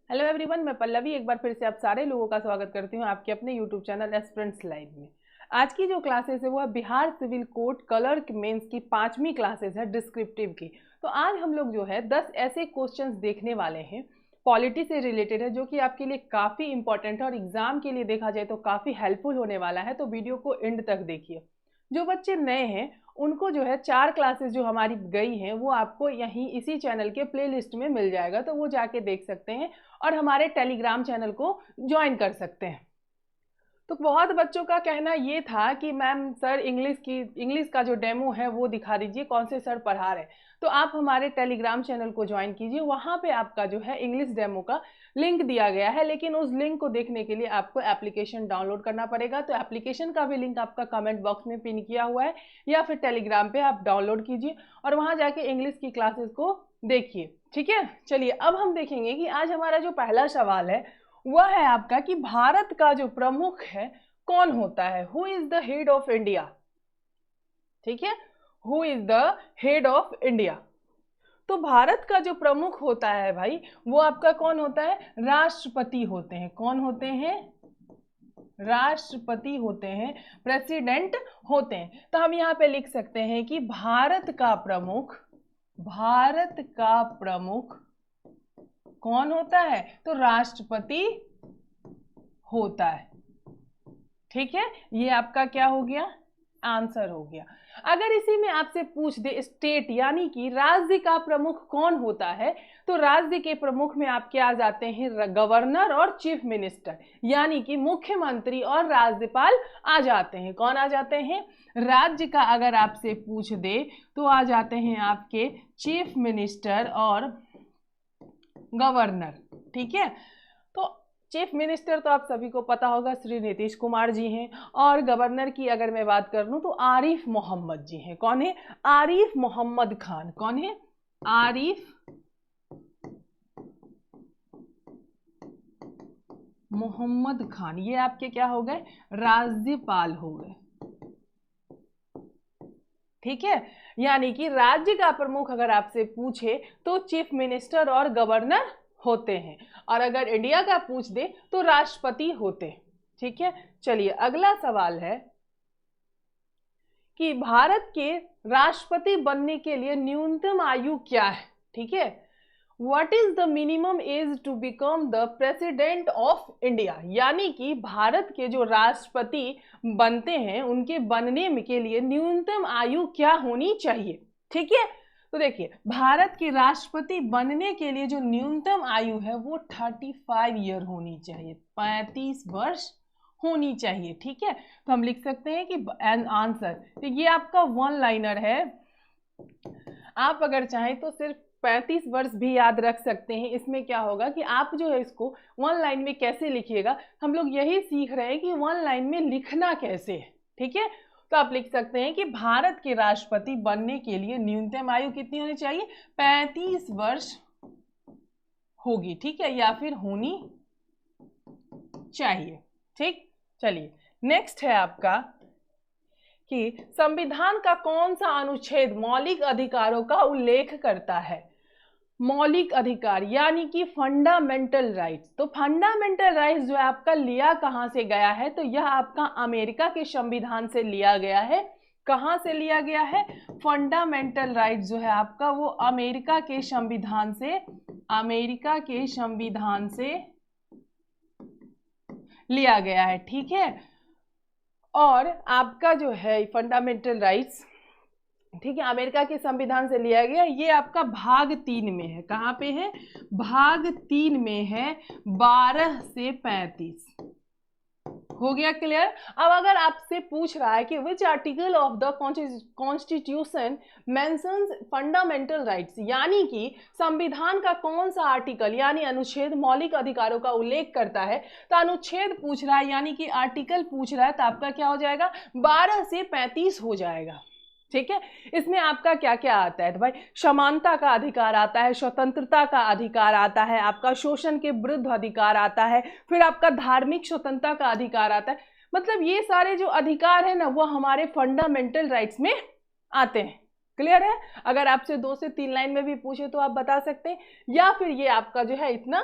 Hello everyone, मैं पल्लवी एक बार फिर से आप सारे लोगों का स्वागत करती हूँ आपके अपने यूट्यूब चैनल एस्पिरेंट्स लाइव में। आज की जो क्लासेस है वो है Bihar civil court clerk mains की 5वीं क्लासेस है डिस्क्रिप्टिव की। तो आज हम लोग जो है 10 ऐसे क्वेश्चंस देखने वाले हैं पॉलिटी से रिलेटेड है, जो कि आपके लिए काफ़ी इंपॉर्टेंट है और एग्जाम के लिए देखा जाए तो काफ़ी हेल्पफुल होने वाला है। तो वीडियो को एंड तक देखिए। जो बच्चे नए हैं उनको जो है 4 क्लासेस जो हमारी गई हैं वो आपको यहीं इसी चैनल के प्लेलिस्ट में मिल जाएगा, तो वो जाके देख सकते हैं और हमारे टेलीग्राम चैनल को ज्वाइन कर सकते हैं। तो बहुत बच्चों का कहना ये था कि मैम सर इंग्लिश का जो डेमो है वो दिखा दीजिए, कौन से सर पढ़ा रहे हैं। तो आप हमारे टेलीग्राम चैनल को ज्वाइन कीजिए, वहाँ पे आपका जो है इंग्लिश डेमो का लिंक दिया गया है, लेकिन उस लिंक को देखने के लिए आपको एप्लीकेशन डाउनलोड करना पड़ेगा। तो एप्लीकेशन का भी लिंक आपका कमेंट बॉक्स में पिन किया हुआ है, या फिर टेलीग्राम पे आप डाउनलोड कीजिए और वहाँ जाके इंग्लिश की क्लासेस को देखिए। ठीक है, चलिए अब हम देखेंगे कि आज हमारा जो पहला सवाल है वह है आपका कि भारत का जो प्रमुख है कौन होता है, who is the head of India. ठीक है, who is the head of India. तो भारत का जो प्रमुख होता है भाई वो आपका कौन होता है, राष्ट्रपति होते हैं। कौन होते हैं, राष्ट्रपति होते हैं, प्रेसिडेंट होते हैं। तो हम यहाँ पे लिख सकते हैं कि भारत का प्रमुख कौन होता है, तो राष्ट्रपति होता है। ठीक है, ये आपका क्या हो गया, आंसर हो गया। अगर इसी में आपसे पूछ दे स्टेट यानी कि राज्य का प्रमुख कौन होता है, तो राज्य के प्रमुख में आपके आ जाते हैं गवर्नर और चीफ मिनिस्टर, यानी कि मुख्यमंत्री और राज्यपाल आ जाते हैं। कौन आ जाते हैं, राज्य का अगर आपसे पूछ दे तो आ जाते हैं आपके चीफ मिनिस्टर और गवर्नर। ठीक है, तो चीफ मिनिस्टर तो आप सभी को पता होगा श्री नीतीश कुमार जी हैं, और गवर्नर की अगर मैं बात कर लूं तो आरिफ मोहम्मद जी हैं। कौन है, आरिफ मोहम्मद खान। कौन है, आरिफ मोहम्मद खान। ये आपके क्या हो गए, राज्यपाल हो गए। ठीक है, यानी कि राज्य का प्रमुख अगर आपसे पूछे तो चीफ मिनिस्टर और गवर्नर होते हैं, और अगर इंडिया का पूछ दे तो राष्ट्रपति होते। ठीक है, चलिए अगला सवाल है कि भारत के राष्ट्रपति बनने के लिए न्यूनतम आयु क्या है। ठीक है, what is the minimum age to become the president of India, यानी कि भारत के जो राष्ट्रपति बनते हैं उनके बनने के लिए न्यूनतम आयु क्या होनी चाहिए। ठीक है, तो देखिए भारत के राष्ट्रपति बनने के लिए जो न्यूनतम आयु है वो 35 ईयर होनी चाहिए, 35 वर्ष होनी चाहिए। ठीक है, तो हम लिख सकते हैं कि आंसर, तो ये आपका वन लाइनर है। आप अगर चाहें तो सिर्फ 35 वर्ष भी याद रख सकते हैं। इसमें क्या होगा कि आप जो है इसको वन लाइन में कैसे लिखिएगा, हम लोग यही सीख रहे हैं कि वन लाइन में लिखना कैसे है। ठीक है, तो आप लिख सकते हैं कि भारत के राष्ट्रपति बनने के लिए न्यूनतम आयु कितनी होनी चाहिए, 35 वर्ष होगी। ठीक है, या फिर होनी चाहिए। ठीक, चलिए नेक्स्ट है आपका कि संविधान का कौन सा अनुच्छेद मौलिक अधिकारों का उल्लेख करता है। मौलिक अधिकार यानी कि फंडामेंटल राइट्स। तो फंडामेंटल राइट्स जो है आपका लिया कहां से गया है, तो यह आपका अमेरिका के संविधान से लिया गया है। कहां से लिया गया है, फंडामेंटल राइट्स जो है आपका वो अमेरिका के संविधान से लिया गया है। ठीक है, और आपका जो है फंडामेंटल राइट्स, ठीक है, अमेरिका के संविधान से लिया गया, ये आपका भाग 3 में है। कहां पे है, भाग 3 में है, 12 से 35। हो गया क्लियर। अब अगर आपसे पूछ रहा है कि which article of the constitution mentions fundamental rights, यानी कि संविधान का कौन सा आर्टिकल यानी अनुच्छेद मौलिक अधिकारों का उल्लेख करता है, तो अनुच्छेद पूछ रहा है यानी कि आर्टिकल पूछ रहा है, तो आपका क्या हो जाएगा, 12 से 35 हो जाएगा। ठीक है, इसमें आपका क्या क्या आता है, तो भाई समानता का अधिकार आता है, स्वतंत्रता का अधिकार आता है, आपका शोषण के विरुद्ध अधिकार आता है, फिर आपका धार्मिक स्वतंत्रता का अधिकार आता है। मतलब ये सारे जो अधिकार है ना वो हमारे फंडामेंटल राइट्स में आते हैं। क्लियर है, अगर आपसे 2 से 3 लाइन में भी पूछे तो आप बता सकते हैं, या फिर ये आपका जो है इतना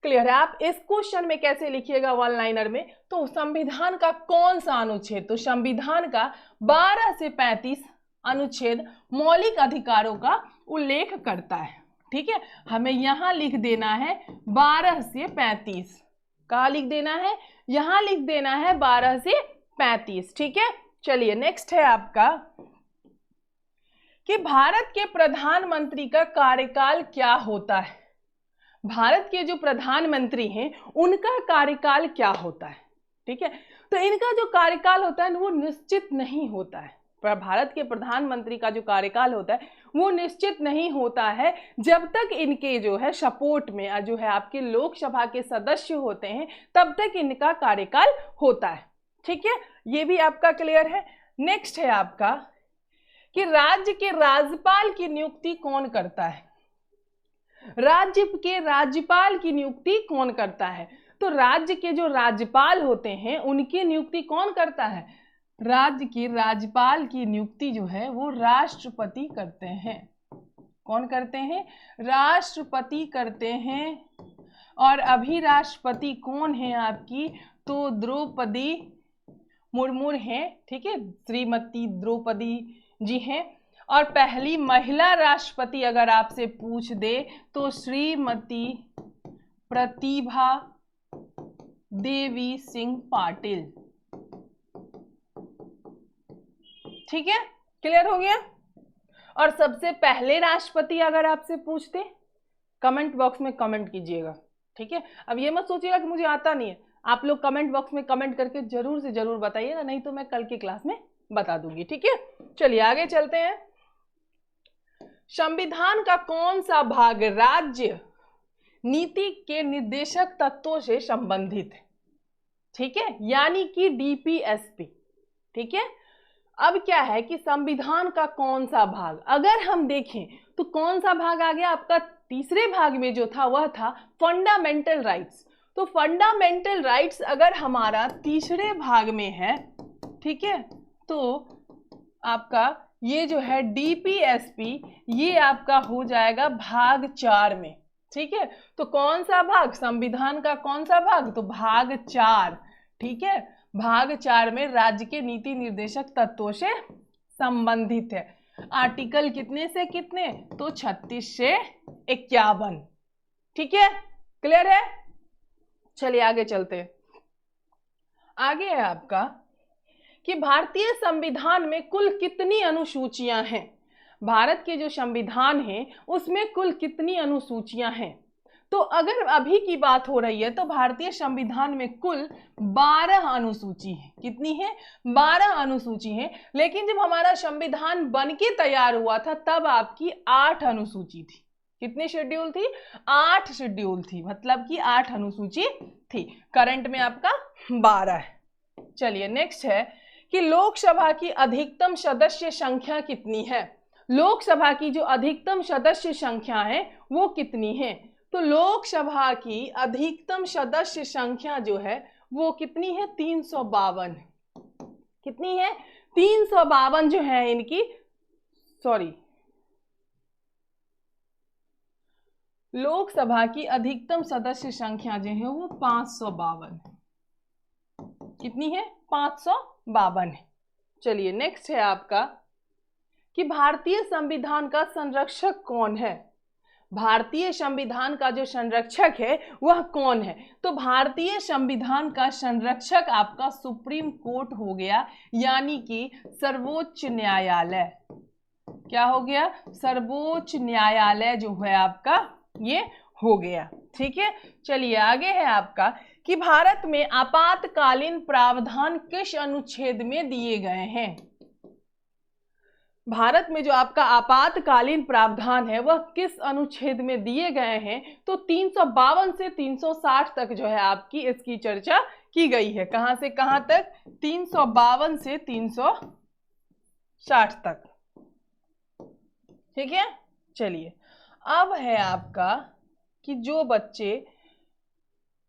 क्लियर है? आप इस क्वेश्चन में कैसे लिखिएगा वन लाइनर में, तो संविधान का कौन सा अनुच्छेद, तो संविधान का 12 से 35 अनुच्छेद मौलिक अधिकारों का उल्लेख करता है। ठीक है, हमें यहां लिख देना है 12 से 35, कहाँ लिख देना है, यहां लिख देना है 12 से 35। ठीक है, चलिए नेक्स्ट है आपका कि भारत के प्रधानमंत्री का कार्यकाल क्या होता है। भारत के जो प्रधानमंत्री हैं उनका कार्यकाल क्या होता है। ठीक है, तो इनका जो कार्यकाल होता है वो निश्चित नहीं होता है। भारत के प्रधानमंत्री का जो कार्यकाल होता है वो निश्चित नहीं होता है जब तक इनके जो है सपोर्ट में जो है आपके लोकसभा के सदस्य होते हैं, तब तक इनका कार्यकाल होता है। ठीक है, ये भी आपका क्लियर है। नेक्स्ट है आपका कि राज्य के राज्यपाल की नियुक्ति कौन करता है। राज्य के राज्यपाल की नियुक्ति कौन करता है, तो राज्य के जो राज्यपाल होते हैं उनकी नियुक्ति कौन करता है, राज्य के राज्यपाल की नियुक्ति जो है वो राष्ट्रपति करते हैं। कौन करते हैं, राष्ट्रपति करते हैं। और अभी राष्ट्रपति कौन है आपकी, तो द्रौपदी मुर्मू हैं। ठीक है, श्रीमती द्रौपदी जी हैं। और पहली महिला राष्ट्रपति अगर आपसे पूछ दे तो श्रीमती प्रतिभा देवी सिंह पाटिल। ठीक है, क्लियर हो गया। और सबसे पहले राष्ट्रपति अगर आपसे पूछते, कमेंट बॉक्स में कमेंट कीजिएगा। ठीक है, अब ये मत सोचिएगा कि मुझे आता नहीं है, आप लोग कमेंट बॉक्स में कमेंट करके जरूर से जरूर बताइएगा, नहीं तो मैं कल की क्लास में बता दूंगी। ठीक है, चलिए आगे चलते हैं। संविधान का कौन सा भाग राज्य नीति के निर्देशक तत्वों से संबंधित है। ठीक है, यानी कि डीपीएसपी। ठीक है, अब क्या है कि संविधान का कौन सा भाग, अगर हम देखें तो कौन सा भाग आ गया आपका, तीसरे भाग में जो था वह था फंडामेंटल राइट्स। तो फंडामेंटल राइट्स अगर हमारा तीसरे भाग में है, ठीक है, तो आपका ये जो है डीपीएसपी ये आपका हो जाएगा भाग 4 में। ठीक है, तो कौन सा भाग, संविधान का कौन सा भाग, तो भाग 4। ठीक है, भाग 4 में राज्य के नीति निर्देशक तत्वों से संबंधित है। आर्टिकल कितने से कितने, तो 36 से 51। ठीक है, क्लियर है। चलिए आगे चलते हैं। आगे है आपका कि भारतीय संविधान में कुल कितनी अनुसूचियां हैं। भारत के जो संविधान है उसमें कुल कितनी अनुसूचियां हैं, तो अगर अभी की बात हो रही है तो भारतीय संविधान में कुल 12 अनुसूची है। कितनी है, 12 अनुसूची है। लेकिन जब हमारा संविधान बनके तैयार हुआ था तब आपकी 8 अनुसूची थी। कितनी शेड्यूल थी, 8 शेड्यूल थी, मतलब कि 8 अनुसूची थी। करंट में आपका 12 है। चलिए नेक्स्ट है कि लोकसभा की अधिकतम सदस्य संख्या कितनी है। लोकसभा की जो अधिकतम सदस्य संख्या है वो कितनी है, तो लोकसभा की अधिकतम सदस्य संख्या जो है वो कितनी है, 352। कितनी है, 352 जो है इनकी, लोकसभा की अधिकतम सदस्य संख्या जो है वो 552। कितनी है, 552 है। चलिए नेक्स्ट है आपका कि भारतीय संविधान का संरक्षक कौन है। भारतीय संविधान का जो संरक्षक है वह कौन है, तो भारतीय संविधान का संरक्षक आपका सुप्रीम कोर्ट हो गया, यानी कि सर्वोच्च न्यायालय। क्या हो गया, सर्वोच्च न्यायालय जो है आपका ये हो गया। ठीक है, चलिए आगे है आपका कि भारत में आपातकालीन प्रावधान किस अनुच्छेद में दिए गए हैं। भारत में जो आपका आपातकालीन प्रावधान है वह किस अनुच्छेद में दिए गए हैं, तो 352 से 360 तक जो है आपकी इसकी चर्चा की गई है। कहां से कहां तक, 352 से 360 तक। ठीक है, चलिए अब है आपका कि जो बच्चे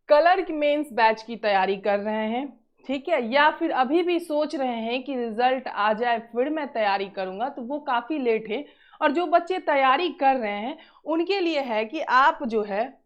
क्लर्क मेंस बैच की तैयारी कर रहे हैं, ठीक है, या फिर अभी भी सोच रहे हैं कि रिजल्ट आ जाए फिर मैं तैयारी करूंगा, तो वो काफ़ी लेट है। और जो बच्चे तैयारी कर रहे हैं उनके लिए है कि आप जो है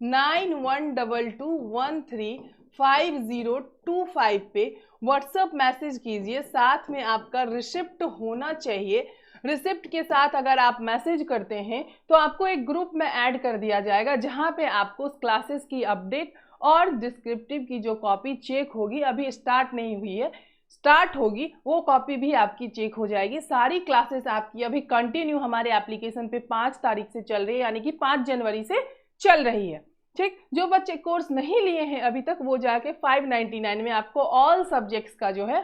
9122135025 पे व्हाट्सएप मैसेज कीजिए। साथ में आपका रिसिप्ट होना चाहिए। रिसिप्ट के साथ अगर आप मैसेज करते हैं तो आपको एक ग्रुप में ऐड कर दिया जाएगा, जहां पे आपको क्लासेस की अपडेट और डिस्क्रिप्टिव की जो कॉपी चेक होगी, अभी स्टार्ट नहीं हुई है, स्टार्ट होगी, वो कॉपी भी आपकी चेक हो जाएगी। सारी क्लासेस आपकी अभी कंटिन्यू हमारे एप्लीकेशन पे 5 तारीख से चल रही है, यानी कि 5 जनवरी से चल रही है। ठीक, जो बच्चे कोर्स नहीं लिए हैं अभी तक, वो जाके 599 में आपको ऑल सब्जेक्ट्स का जो है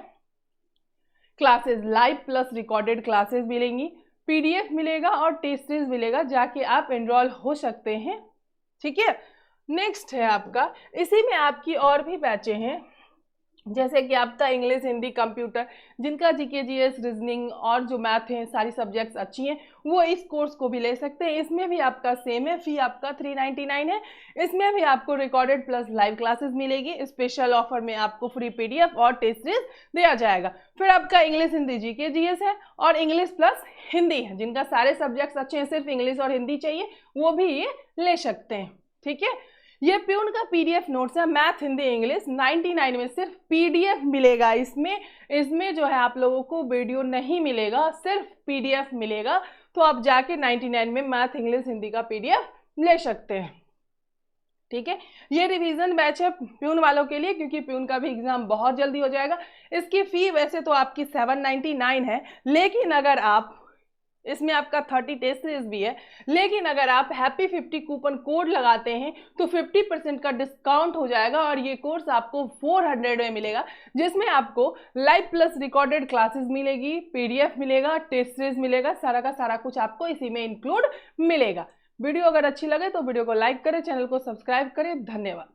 classes, live plus recorded classes मिलेंगी, पीडीएफ मिलेगा और टेस्ट सीरीज मिलेगा, जाके आप एनरोल हो सकते हैं। ठीक है, नेक्स्ट है आपका, इसी में आपकी और भी बैचें हैं, जैसे कि आपका इंग्लिश, हिंदी, कंप्यूटर, जिनका जीके, जीएस, रीजनिंग और जो मैथ है, सारी सब्जेक्ट्स अच्छी हैं, वो इस कोर्स को भी ले सकते हैं। इसमें भी आपका सेम है, फी आपका 399 है। इसमें भी आपको रिकॉर्डेड प्लस लाइव क्लासेस मिलेगी। स्पेशल ऑफर में आपको फ्री पीडीएफ और टेस्ट सीरीज दिया जाएगा। फिर आपका इंग्लिश, हिंदी, जीके, जीएस है और इंग्लिश प्लस हिंदी है, जिनका सारे सब्जेक्ट्स अच्छे हैं, सिर्फ इंग्लिश और हिंदी चाहिए, वो भी ये ले सकते हैं। ठीक है, ये प्यून का पीडीएफ नोट्स है, मैथ, हिंदी, इंग्लिश, 99 में सिर्फ पीडीएफ मिलेगा। इसमें जो है आप लोगों को वीडियो नहीं मिलेगा, सिर्फ पीडीएफ मिलेगा। तो आप जाके 99 में मैथ, इंग्लिश, हिंदी का पीडीएफ ले सकते हैं। ठीक है, ये रिवीजन बैच है प्यून वालों के लिए, क्योंकि प्यून का भी एग्जाम बहुत जल्दी हो जाएगा। इसकी फी वैसे तो आपकी 799 है, लेकिन अगर आप, इसमें आपका 30 टेस्ट सीरीज भी है, लेकिन अगर आप हैप्पी 50 कूपन कोड लगाते हैं तो 50% का डिस्काउंट हो जाएगा और ये कोर्स आपको 400 में मिलेगा, जिसमें आपको लाइव प्लस रिकॉर्डेड क्लासेस मिलेगी, पीडीएफ मिलेगा, टेस्ट सीरीज मिलेगा, सारा का सारा कुछ आपको इसी में इंक्लूड मिलेगा। वीडियो अगर अच्छी लगे तो वीडियो को लाइक करें, चैनल को सब्सक्राइब करें। धन्यवाद।